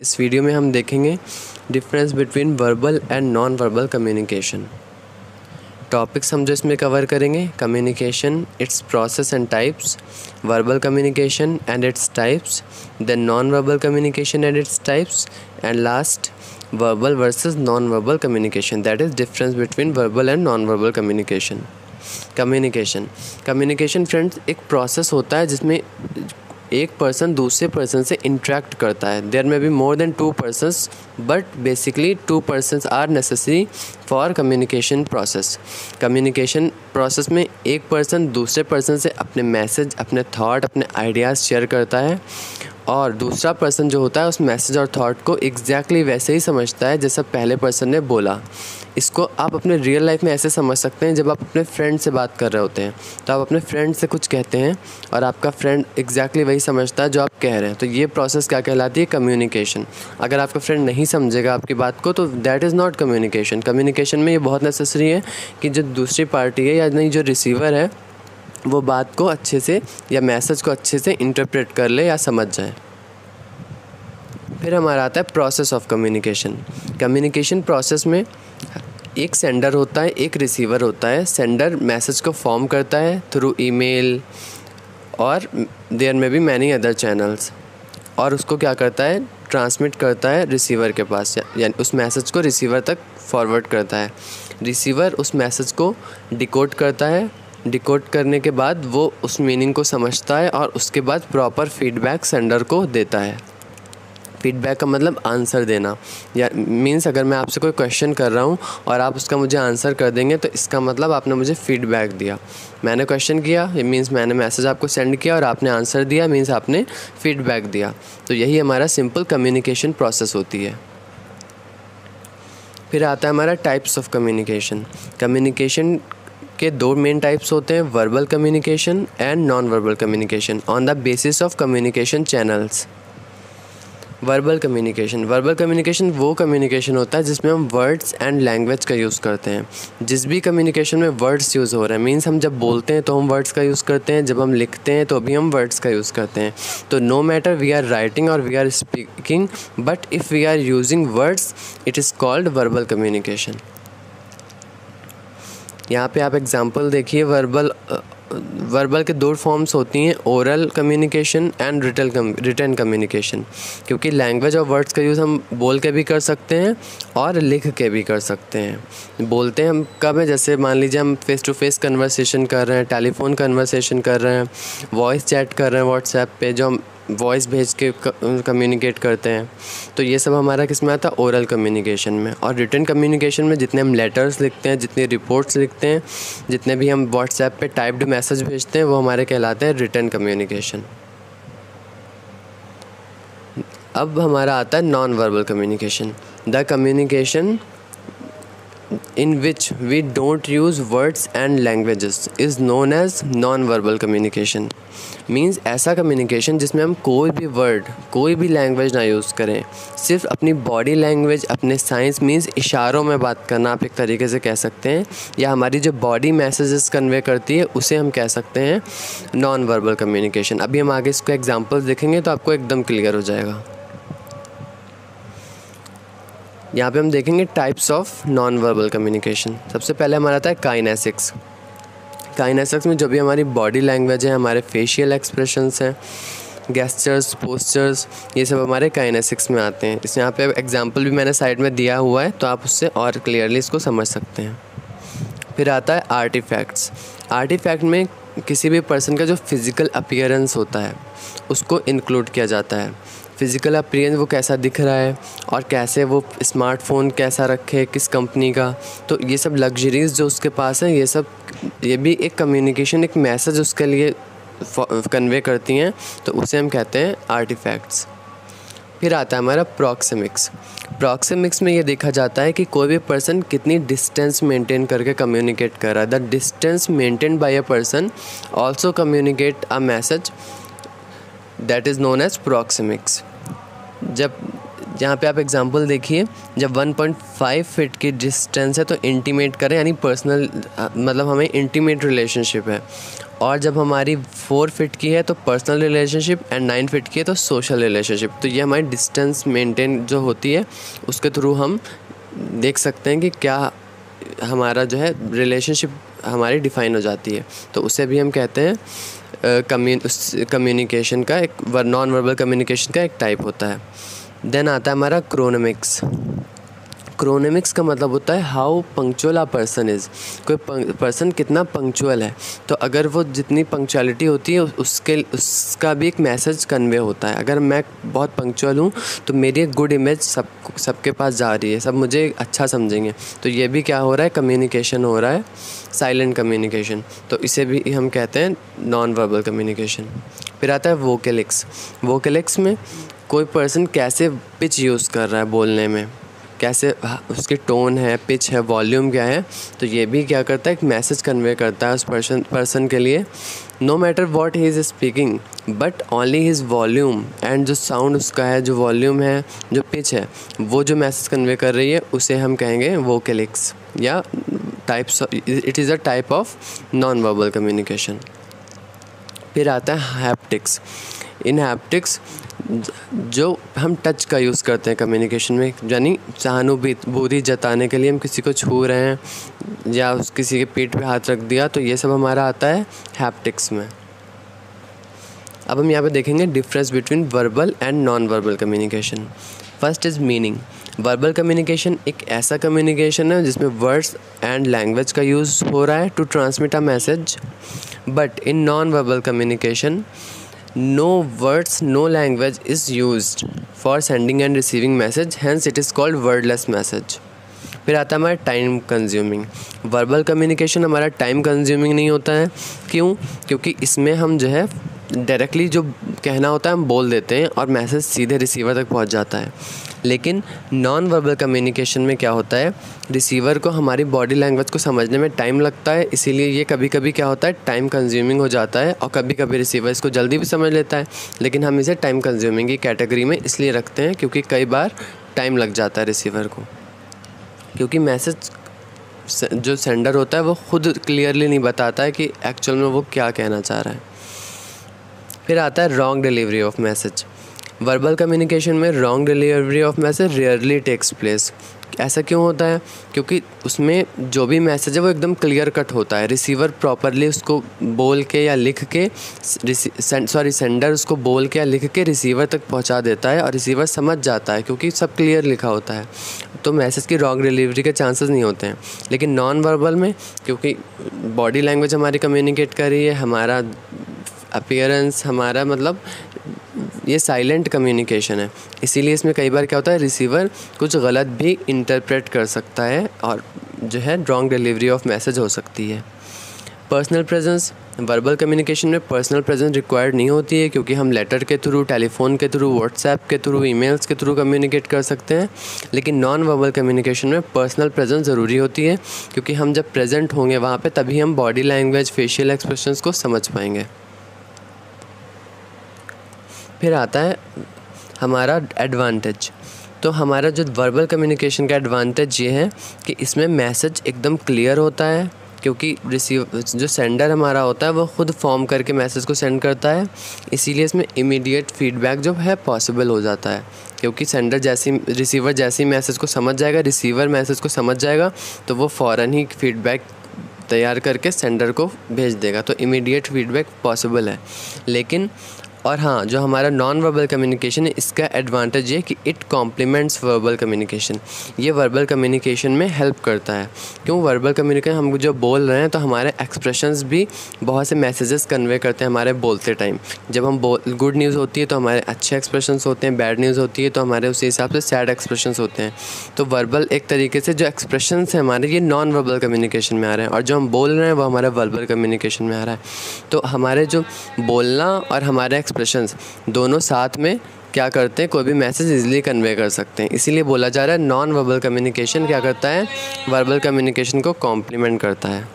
इस वीडियो में हम देखेंगे difference between verbal and non verbal communication. Topics हम जो इसमें कवर करेंगे: communication, its process and types, verbal communication and its types, then non verbal communication and its types, and last verbal versus non verbal communication, that is difference between verbal and non verbal communication. Communication friends एक process होता है जिसमें एक person दूसरे person से interact करता है। There may be more than two persons but basically two persons are necessary for communication process. Communication process में एक पर्सन दूसरे पर्सन से अपने मैसेज, अपने थॉट, अपने आइडियाज़ शेयर करता है और दूसरा पर्सन जो होता है उस मैसेज और थॉट को एग्जैक्टली वैसे ही समझता है जैसा पहले पर्सन ने बोला। इसको आप अपने रियल लाइफ में ऐसे समझ सकते हैं, जब आप अपने फ्रेंड से बात कर रहे होते हैं तो आप अपने फ्रेंड से कुछ कहते हैं और आपका फ्रेंड एग्जैक्टली वही समझता है जो आप कह रहे हैं। तो ये प्रोसेस क्या कहलाती है? कम्युनिकेशन। अगर आपका फ्रेंड नहीं समझेगा आपकी बात को तो that is not communication. Communication में ये बहुत नेसेसरी है कि जो दूसरी पार्टी है या नहीं जो रिसीवर है वो बात को अच्छे से या मैसेज को अच्छे से इंटरप्रेट कर ले या समझ जाए। फिर हमारा आता है process of communication. Communication process में एक सेंडर होता है, एक रिसीवर होता है। सेंडर मैसेज को फॉर्म करता है थ्रू ईमेल और देयर में भी मैनी अदर चैनल्स, और उसको क्या करता है? ट्रांसमिट करता है रिसीवर के पास, यानी उस मैसेज को रिसीवर तक फॉरवर्ड करता है। रिसीवर उस मैसेज को डिकोड करता है। डिकोड करने के बाद वो उस मीनिंग को समझता है और उसके बाद प्रॉपर फीडबैक सेंडर को देता है। फीडबैक का मतलब आंसर देना, या मीन्स अगर मैं आपसे कोई क्वेश्चन कर रहा हूँ और आप उसका मुझे आंसर कर देंगे तो इसका मतलब आपने मुझे फीडबैक दिया। मैंने क्वेश्चन किया, ये मीन्स मैंने मैसेज आपको सेंड किया और आपने आंसर दिया, मीन्स आपने फीडबैक दिया। तो यही हमारा सिंपल कम्युनिकेशन प्रोसेस होती है। फिर आता है हमारा टाइप्स ऑफ कम्युनिकेशन। कम्युनिकेशन के दो मेन टाइप्स होते हैं: verbal communication and non verbal communication on the basis of communication channels. Verbal communication वो कम्युनिकेशन होता है जिसमें हम वर्ड्स एंड लैंग्वेज का यूज़ करते हैं। जिस भी कम्युनिकेशन में वर्ड्स यूज़ हो रहे हैं, मीन्स हम जब बोलते हैं तो हम वर्ड्स का यूज़ करते हैं, जब हम लिखते हैं तो भी हम वर्ड्स का यूज़ करते हैं। तो no matter we are writing और we are speaking, but if we are using words it is called verbal communication. यहाँ पे आप एग्जांपल देखिए। वर्बल के दो फॉर्म्स होती हैं: oral communication and written communication. क्योंकि लैंग्वेज और वर्ड्स का यूज़ हम बोल के भी कर सकते हैं और लिख के भी कर सकते हैं। बोलते हैं हम कब है? जैसे मान लीजिए हम फेस टू फेस कन्वर्सेशन कर रहे हैं, टेलीफोन कन्वर्सेशन कर रहे हैं, वॉइस चैट कर रहे हैं व्हाट्सएप पे, जो हम वॉइस भेज के कम्युनिकेट करते हैं। तो ये सब हमारा किस में आता है? ओरल कम्युनिकेशन में। और रिटन कम्युनिकेशन में जितने हम लेटर्स लिखते हैं, जितनी रिपोर्ट्स लिखते हैं, जितने भी हम व्हाट्सएप पे टाइप्ड मैसेज भेजते हैं, वो हमारे कहलाते हैं रिटन कम्युनिकेशन। अब हमारा आता है non verbal communication. The communication in which we don't use words and languages is known as non-verbal communication। Means ऐसा कम्युनिकेशन जिसमें हम कोई भी वर्ड, कोई भी लैंग्वेज ना यूज़ करें, सिर्फ अपनी बॉडी लैंग्वेज, अपने साइंस मीन्स इशारों में बात करना आप एक तरीके से कह सकते हैं, या हमारी जो बॉडी मैसेजेस कन्वे करती है उसे हम कह सकते हैं नॉन वर्बल कम्युनिकेशन। अभी हम आगे इसको एग्जाम्पल्स देखेंगे तो आपको एकदम क्लियर हो जाएगा। यहाँ पे हम देखेंगे types of non verbal communication. सबसे पहले हमारा आता है काइनेसिक्स। काइनेसिक्स में जो भी हमारी बॉडी लैंग्वेज है, हमारे फेशियल एक्सप्रेशंस हैं, गेस्चर्स, पोस्चर्स, ये सब हमारे काइनेसिक्स में आते हैं। इस यहाँ पे एग्जांपल भी मैंने साइड में दिया हुआ है तो आप उससे और क्लियरली इसको समझ सकते हैं। फिर आता है आर्टिफैक्ट्स। आर्टिफैक्ट में किसी भी पर्सन का जो फिज़िकल अपीयरेंस होता है उसको इंक्लूड किया जाता है। फ़िज़िकल अपीयरेंस, वो कैसा दिख रहा है और कैसे वो स्मार्टफ़ोन कैसा रखे, किस कंपनी का, तो ये सब लग्जरीज़ जो उसके पास हैं, ये भी एक कम्युनिकेशन, एक मैसेज उसके लिए कन्वे करती हैं, तो उसे हम कहते हैं आर्टिफैक्ट्स। फिर आता है हमारा प्रॉक्सिमिक्स। प्रॉक्सिमिक्स में ये देखा जाता है कि कोई भी पर्सन कितनी डिस्टेंस मेंटेन करके कम्युनिकेट कर रहा है। The distance maintain by a person also communicate a message, that is known as proxemics. जब यहाँ पे आप एग्जांपल देखिए, जब 1.5 फीट की डिस्टेंस है तो इंटीमेट करें, यानी पर्सनल, मतलब हमें इंटीमेट रिलेशनशिप है, और जब हमारी 4 फीट की है तो पर्सनल रिलेशनशिप, एंड 9 फीट की है तो सोशल रिलेशनशिप। तो ये हमारी डिस्टेंस मेंटेन जो होती है उसके थ्रू हम देख सकते हैं कि क्या हमारा जो है रिलेशनशिप हमारी डिफ़ाइन हो जाती है। तो उसे भी हम कहते हैं कम्युनिकेशन का एक नॉन वर्बल कम्युनिकेशन का एक टाइप होता है। देन आता है हमारा क्रोनेमिक्स। क्रोनेमिक्स का मतलब होता है how punctual a person is, कोई पर्सन कितना पंक्चुअल है। तो अगर वो जितनी पंक्चुअलिटी होती है उसका भी एक मैसेज कन्वे होता है। अगर मैं बहुत पंक्चुअल हूँ तो मेरी एक गुड इमेज सबके पास जा रही है, सब मुझे अच्छा समझेंगे। तो ये भी क्या हो रहा है, कम्युनिकेशन हो रहा है, साइलेंट कम्युनिकेशन। तो इसे भी हम कहते हैं नॉन वर्बल कम्युनिकेशन। फिर आता है वोकलिक्स। वोकलिक्स में कोई पर्सन कैसे पिच यूज़ कर रहा है बोलने में, कैसे उसकी टोन है, पिच है, वॉल्यूम क्या है। तो ये भी क्या करता है, एक मैसेज कन्वे करता है उस पर्सन के लिए। No matter what he is speaking but only his volume and जो साउंड उसका है, जो वॉल्यूम है, जो पिच है, वो जो मैसेज कन्वे कर रही है उसे हम कहेंगे वोकलिक्स या types. It is a type of non verbal communication. फिर आता है हैप्टिक्स। इन हैप्टिक्स जो हम टच का यूज़ करते हैं कम्युनिकेशन में, यानी सहानुभूति जताने के लिए हम किसी को छू रहे हैं या किसी के पीठ पे हाथ रख दिया, तो ये सब हमारा आता है हैप्टिक्स में। अब हम यहाँ पे देखेंगे difference between verbal and non verbal communication. First is meaning. Verbal communication एक ऐसा कम्युनिकेशन है जिसमें वर्ड्स एंड लैंग्वेज का यूज़ हो रहा है to transmit a message. But in non verbal communication no words, no language is used for sending and receiving message, hence it is called wordless message. फिर आता है हमारा टाइम कंज्यूमिंग। वर्बल कम्युनिकेशन हमारा time consuming नहीं होता है। क्यों? क्योंकि इसमें हम जो है डायरेक्टली जो कहना होता है हम बोल देते हैं और मैसेज सीधे रिसीवर तक पहुंच जाता है। लेकिन नॉन वर्बल कम्युनिकेशन में क्या होता है, रिसीवर को हमारी बॉडी लैंग्वेज को समझने में टाइम लगता है, इसीलिए ये कभी कभी क्या होता है, टाइम कंज्यूमिंग हो जाता है। और कभी कभी रिसीवर इसको जल्दी भी समझ लेता है, लेकिन हम इसे टाइम कंज्यूमिंग की कैटेगरी में इसलिए रखते हैं क्योंकि कई बार टाइम लग जाता है रिसीवर को, क्योंकि मैसेज जो सेंडर होता है वो खुद क्लियरली नहीं बताता है कि एक्चुअल में वो क्या कहना चाह रहा है। फिर आता है wrong delivery of message. Verbal communication में wrong delivery of message rarely takes place. ऐसा क्यों होता है? क्योंकि उसमें जो भी मैसेज है वो एकदम क्लियर कट होता है। रिसीवर प्रॉपरली उसको बोल के या लिख के सेंडर उसको बोल के या लिख के रिसीवर तक पहुंचा देता है और रिसीवर समझ जाता है क्योंकि सब क्लियर लिखा होता है, तो मैसेज की रॉन्ग डिलीवरी के चांसेस नहीं होते हैं। लेकिन नॉन वर्बल में क्योंकि बॉडी लैंग्वेज हमारी कम्युनिकेट कर रही है, हमारा अपीयरेंस, हमारा मतलब ये साइलेंट कम्युनिकेशन है, इसीलिए इसमें कई बार क्या होता है, रिसीवर कुछ गलत भी इंटरप्रेट कर सकता है और जो है रॉन्ग डिलीवरी ऑफ मैसेज हो सकती है। Personal presence. वर्बल कम्युनिकेशन में पर्सनल प्रेजेंस रिक्वायर्ड नहीं होती है क्योंकि हम लेटर के थ्रू, टेलीफोन के थ्रू, व्हाट्सएप के थ्रू, ईमेल्स के थ्रू कम्युनिकेट कर सकते हैं। लेकिन नॉन वर्बल कम्युनिकेशन में पर्सनल प्रेजेंस ज़रूरी होती है क्योंकि हम जब प्रेजेंट होंगे वहाँ पे तभी हम बॉडी लैंग्वेज, फेशियल एक्सप्रेशंस को समझ पाएंगे। फिर आता है हमारा एडवांटेज। तो हमारा जो वर्बल कम्युनिकेशन का एडवांटेज ये है कि इसमें मैसेज एकदम क्लियर होता है क्योंकि जो सेंडर हमारा होता है वो खुद फॉर्म करके मैसेज को सेंड करता है, इसीलिए इसमें इमीडिएट फीडबैक जो है पॉसिबल हो जाता है क्योंकि रिसीवर जैसे ही मैसेज को समझ जाएगा, रिसीवर मैसेज को समझ जाएगा तो वो फ़ौरन ही फीडबैक तैयार करके सेंडर को भेज देगा, तो इमीडिएट फीडबैक पॉसिबल है। लेकिन और हाँ, जो हमारा नॉन वर्बल कम्युनिकेशन है इसका एडवांटेज ये कि इट कॉम्प्लीमेंट्स वर्बल कम्युनिकेशन। ये वर्बल कम्युनिकेशन में हेल्प करता है। क्यों? वर्बल कम्युनिकेशन हम जो बोल रहे हैं तो हमारे एक्सप्रेशंस भी बहुत से मैसेजेस कन्वे करते हैं हमारे बोलते टाइम। जब हम गुड न्यूज़ होती है तो हमारे अच्छे एक्सप्रेशंस होते हैं, बैड न्यूज़ होती है तो हमारे उसी हिसाब से सैड एक्सप्रेशंस होते हैं। तो वर्बल एक तरीके से जो एक्सप्रेशंस हैं हमारे, ये नॉन वर्बल कम्युनिकेशन में आ रहे हैं और जो हम बोल रहे हैं वो हमारे वर्बल कम्युनिकेशन में आ रहा है। तो हमारे जो बोलना और हमारे एक्सप्रेशंस दोनों साथ में क्या करते हैं, कोई भी मैसेज इजीली कन्वे कर सकते हैं। इसीलिए बोला जा रहा है नॉन वर्बल कम्युनिकेशन क्या करता है, वर्बल कम्युनिकेशन को कॉम्प्लीमेंट करता है।